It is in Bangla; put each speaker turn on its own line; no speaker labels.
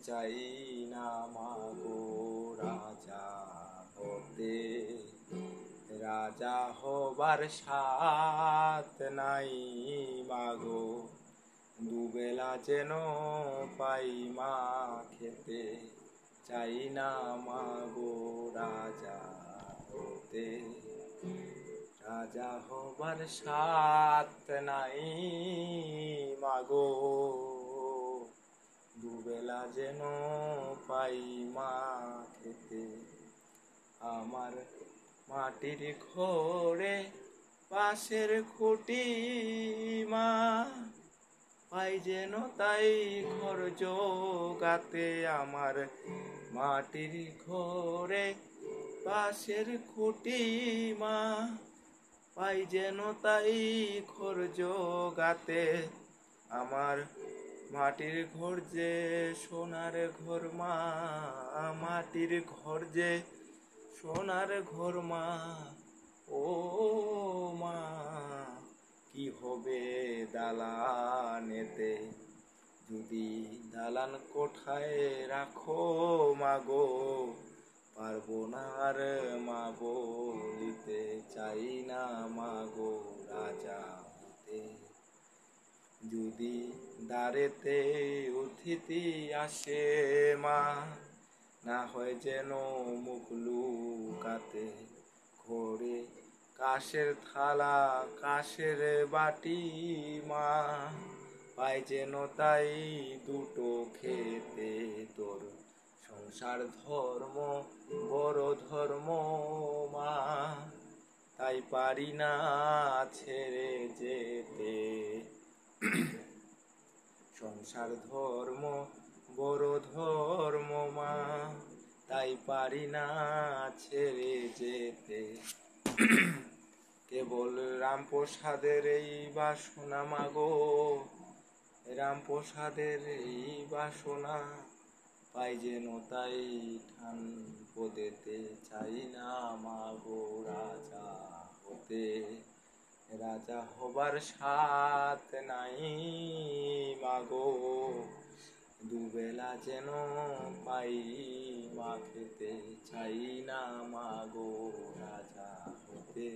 চাই না মাগো রাজা হতে, রাজা হবার সাথ নাই মাগো, দুবেলা যেন পাই মা খেতে, চাই না মাগো রাজা হতে, রাজা হবার সাথ নাই মাগো, দুবেলা যেন পাই মা খেতে। আমার মাটির ঘরে পাশের খুঁটি মা, পাই যেন তাই ঘর জোগাতে। আমার মাটির ঘরে পাশের খুঁটি মা, পাই যেন তাই ঘর জোগাতে। আমার মাটির ঘর যে সোনার ঘর মা, মাটির ঘর যে সোনার ঘর মা, ও মা কি হবে দালানেতে, যদি দালান কোঠায় রাখো মাগো, পারবো না আর মা বলিতে, চাই না মাগো রাজা হতে। যদি দ্বারেতে অতিথি আসে মা, না হয় যেন মুখ লুকাতে, ঘরে কাশের থালা কাশের বাটি মা, পাই যেন তাই দুটো খেতে। তোর সংসার ধর্ম বড় ধর্ম মা, তাই পারি না ছেড়ে যেতে। সংসার ধর্ম বড় ধর্ম মা, তাই পারি না ছেড়ে যেতে। কেবল রামপ্রসাদের এই বাসনা মাগো, রামপ্রসাদের এই বাসনা, পাই যেন তাই ঠান পদেতে, চাই না মাগো রাজা হতে, রাজা হবার সাথ নাই মাগো, দুবেলা যেন পাই মা খেতে, চাই না মাগো রাজা হতে।